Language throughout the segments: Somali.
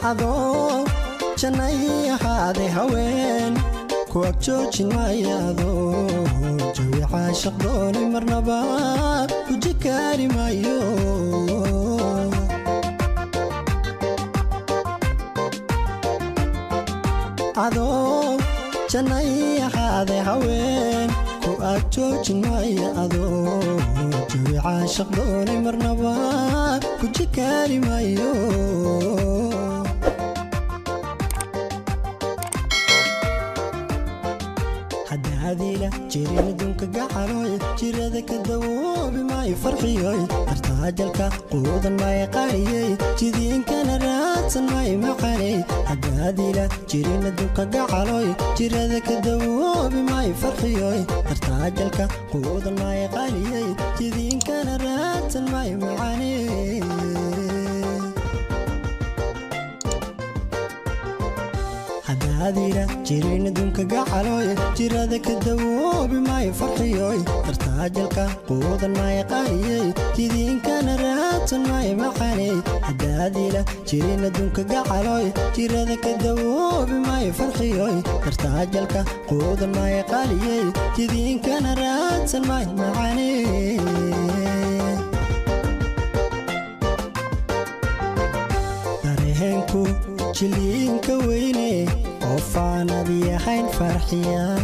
adoo jannay ahaaday haween ku ag joojin maayaado jawi caashiq doonay marnaba guji kari maayo adoo jannay ahaaday haween ku ag joojin maayaado jawi caashiq doonay marnaba guji kari maayo هذيلا جيرين دونك قعروي جيرادة كدوبي ماي فرحيوي ارتاجلك قوضا ماي قاريي جيدين كان راتسا ماي مقاني هذيلا جيرين دونك قعروي جيرادة كدوبي ماي فرحيوي ارتاجلك قوضا ماي قاريي جيدين كان راتسا ماي مقاني هذيلا جيرين دونك قعلوي جيرادة كدوبي ماي فرحيوي ارتاجلك قوضا ماي قاريي جيدين كان راتن ماي مقاني هذيلا جيرين دونك قعلوي جيرادة كدوبي ماي فرحيوي ارتاجلك قوضا ماي قاريي جيدين كان راتن ماي مقاني داريهنكو جلين كويني وفانا بيحين فرحيا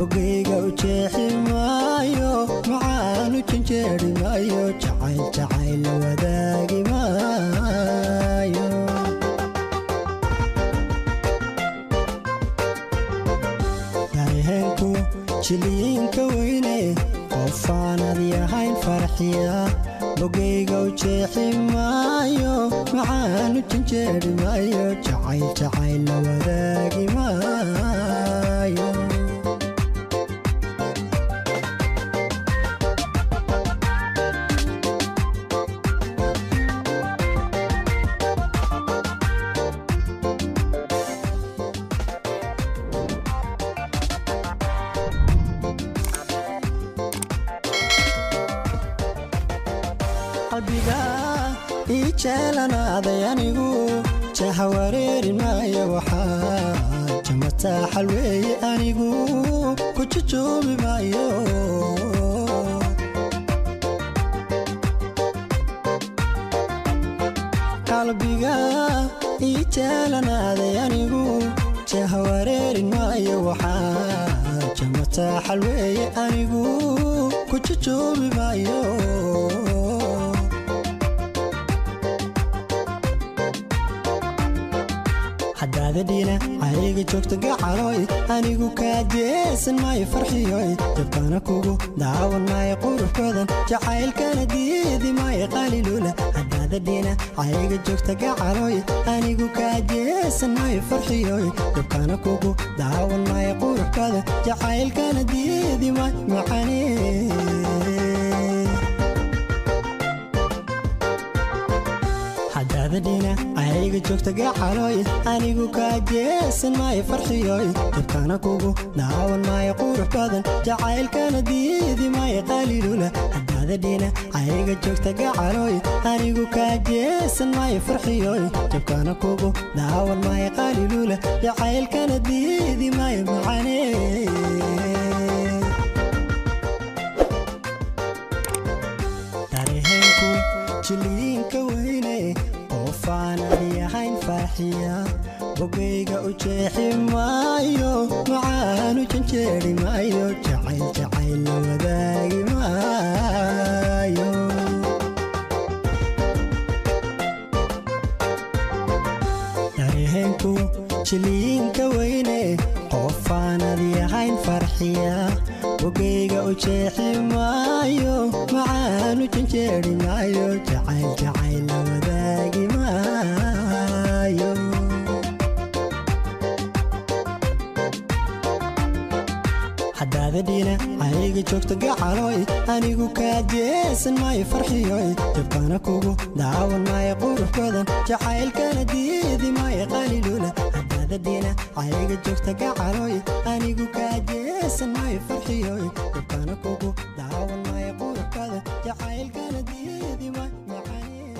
وقيقا وجيحي مايو معانو جنجيري مايو جعيل جعيل وذاقي مايو داريهنكو جلين كويني وفانا بيحين فرحيا وقيقا وجيحي مايو معانو جنجيري مايو جعيل جعيل وذاقي مايو قلبيقا إيجالنا ضيانيقو جهواريري مايا وحاج جمتا حلوي أنيقو كجوجوبي مايو قلبيقا إيجالنا ضيانيقو جهواريري مايا وحاج جمتا حلوي أنيقو كجوجوبي مايو دينا عيقي جوكتا قعروي أنيقو كاديسن ماي فرحيوي جبكانا كوكو داون ماي قروح كودن جعايل كان ديدي ماي قاليلولا هدادا دينا عيقي جوكتا قعروي أنيقو كاديسن ماي فرحيوي جبكانا كوكو داون ماي قروح كودن جعايل كان ديدي ماي معاني دينا عيقي جوكتا قعروي أنيقو كاجيسن ماي فرحيوي جبكانا كوكو داون ماي قروح كودن جعايل كان ديدي ماي قاليلولا هدادا دينا عيقي جوكتا قعروي أنيقو كاجيسن ماي فرحيوي جبكانا كوكو داون ماي قاليلولا جعايل كان ديدي ماي معاني داريهنكو جلين كويني وفانا بيحين فرحيا وقيقا وجيحي مايو معانو جنجيري مايو جعيل جعيل وذاقي مايو داريهنكو جلين كويني وفانا بيحين فرحيا وقيقا وجيحي مايو معانو جنجيري مايو جعيل جعيل وذاقي مايو هدادا دينا عيقي جوكتا قعروي أنيقو كاجيسن ماي فرحيوي جبكانا كوكو داون ماي قروح كودن جعايل كان ديدي ماي قاليلولا هدادا دينا عيقي جوكتا قعروي أنيقو كاجيسن ماي فرحيوي جبكانا كوكو داون ماي قروح كودن جعايل كان ديدي ماي معاني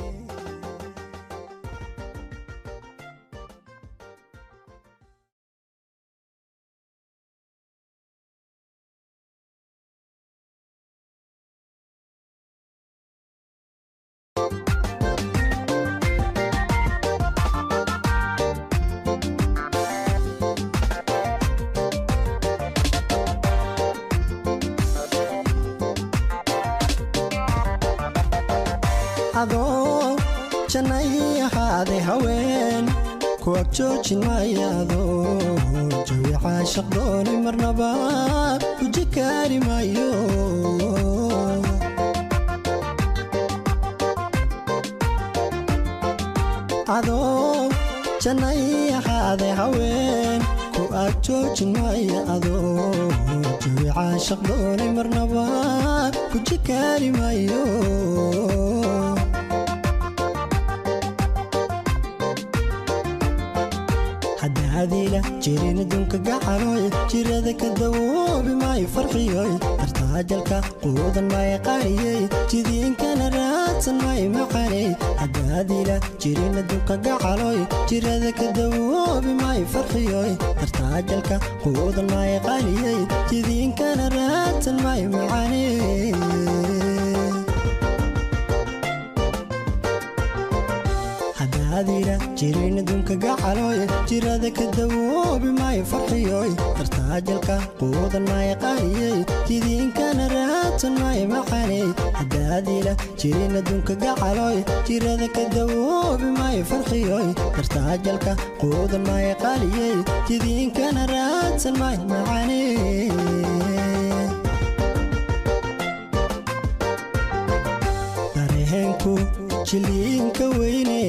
jannay ahaaday haween ku ag joojin maayaado jawi caashaq doonay marnaba ku jikaari maayo adoo jannay ahaaday haween ku ag joojin maayaado jawi caashaq doonay marnaba ku jikaari maayo هذه جيرين دونك قعروي جيرada ka dawoobi maayo farxiyoy tartaajalka quudan maayo qaariyay jidiinkana raadsan maayo maqanay hadaadila jiirina dunka gacaloy jirada ka dawoobi maayo farxiyoy tartaajalka quudan maayo qaariyay jidiinkana raadsan maayo maqanay هذه جيرين دونك قعلوي جيرada ka dawoobi maayo farxiyoy tartaajalka quudan maayo qaariyay jidiinkana raadsan maayo maqanay hadaadila jiirina dunka gacaloy jirada ka dawoobi maayo farxiyoy tartaajalka quudan maayo qaariyay jidiinkana raadsan maayo maqanay dareenku jiliinka weyne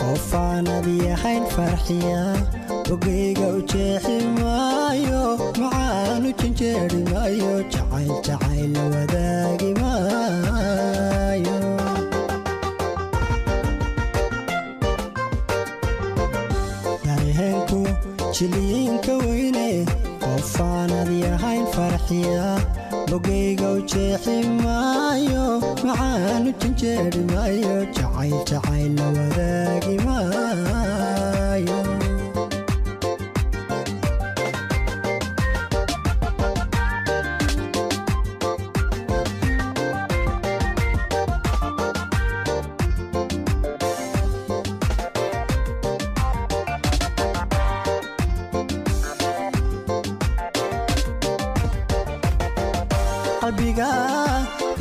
oofaanadi ahayn farxiya ogeyga u jeexi maayo macaanu janjeeri maayo jacayl jacayl la wadaagi maayo dareenku jiliinka weyne oofaanadi ahayn farxiya ogeyga u jeexi maayo macaanu janjeeri maayo jacayl jacayl la wadaagi maayo qalbiga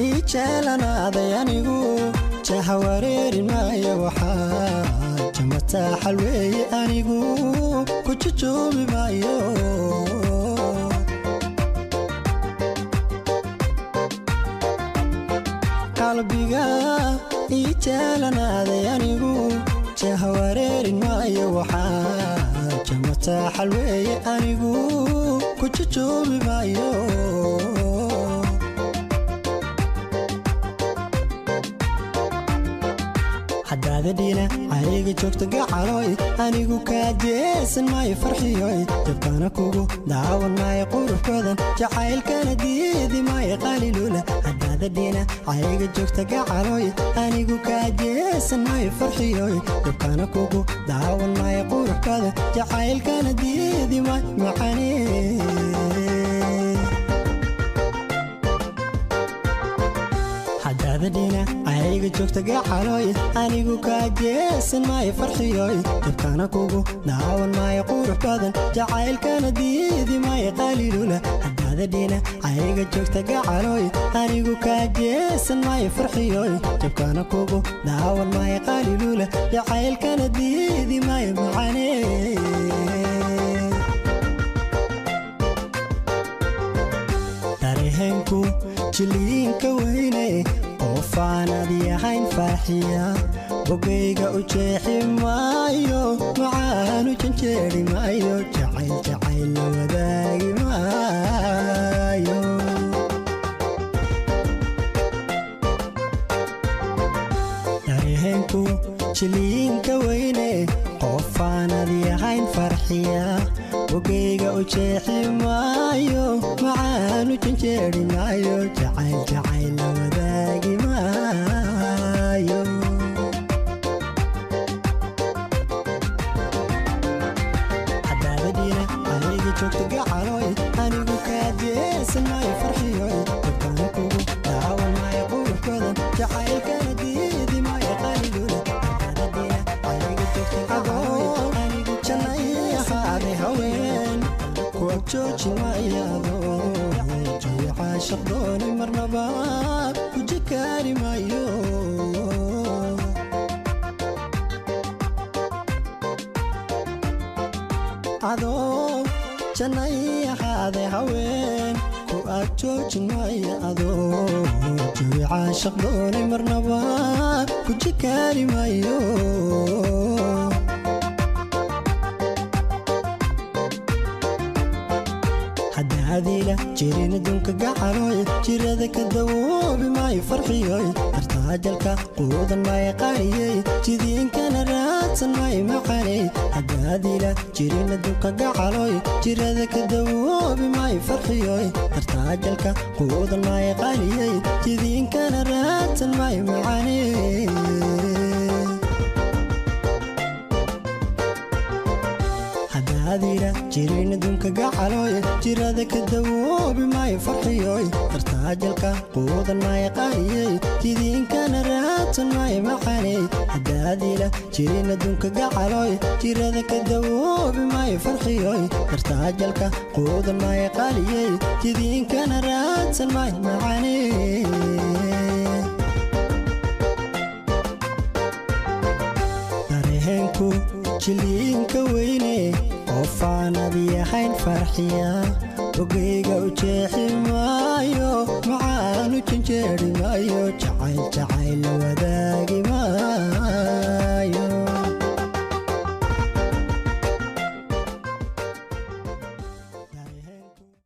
ijeelanaaday anigu jaha wareerin maayo waxaa jamataa xalweeye anigu ku jujoobi maayo qalbiga ijeelanaaday anigu jaha wareerin maayo waxaa jamataa xalweeye anigu ku jujoobi maayo hadaadadina ayga joogta gacaloy anigu kaa jeesan maayo farxiyoy jabkana kugu daawan maayo quruxkoodan jacaylkana diidi maayo qalilula hadaadadina ayga joogta gacaloy anigu kaa jeesan maayo farxiyoy jabkana kugu daawan maayo quruxkoodan jacaylkana diidi maayo maqanay hadaadadina ayga joogta gacaloy anigu kaa jeesan maayo farxiyoy jabkana kugu daawan maayo quruxkoodan jacaylkana diidi maayo qalilula hadaadadina ayga joogta gacaloy anigu kaa jeesan maayo farxiyoy jabkana kugu daawan maayo qalilula jacaylkana diidi maayo maqanay dareenku jiliinka weyne oofaanadi ahayn farxiya ogeyga u jeexi maayo macaanu janjeeri maayo jacayl jacayl la wadaagi maayo dareenku jiliinka weyne oofaanadi ahayn farxiya ogeyga u jeexi maayo macaanu janjeeri maayo jacayl jacayl la wadaagi maayo hadaadadina ayga joogta gacaloy anigu kaa jeesan maayo farxiyoy jabkana kugu daawan maayo quruxkoodan jacaylkana diidi maayo qalilula hadaadadina ayga joogta gacaloy anigu jannay ahaaday haween ku ag joojin maayaado jawi caashaq doonay marnaba ku jikaari maayo adoo jannay ahaade haween ku ag joojin maayo adoo jawi caashaq doonay marnaba ku jikaari maayo haddaadiila jirin adduunka gacalooy jirada ka dawoobi maayo farxiyooy dartaajalka quudan maayo qaariyey jidiinkana raadsan maayo macaney haddaadiila jirin adduunka gacalooy jirada ka dawoobi maayo farxiyooy dartaajalka quudan maayo qaariyey jidiinkana raadsan maayo macaney haddaadiila jirin adduunka gacalooy jirada ka dawoobi maayo farxiyooy dartaajalka quudan maayo qaariyey jidiinkana raadsan maayo macaney haddaadiila jirin adduunka gacalooy jirada ka dawoobi maayo farxiyooy dartaajalka quudan maayo qaariyey jidiinkana raadsan maayo macaney dareenku jiliinka weyne qofaan yahayn farxiya ogeyga u jeexi maayo macaanu janjeeri maayo jacayl la wadaa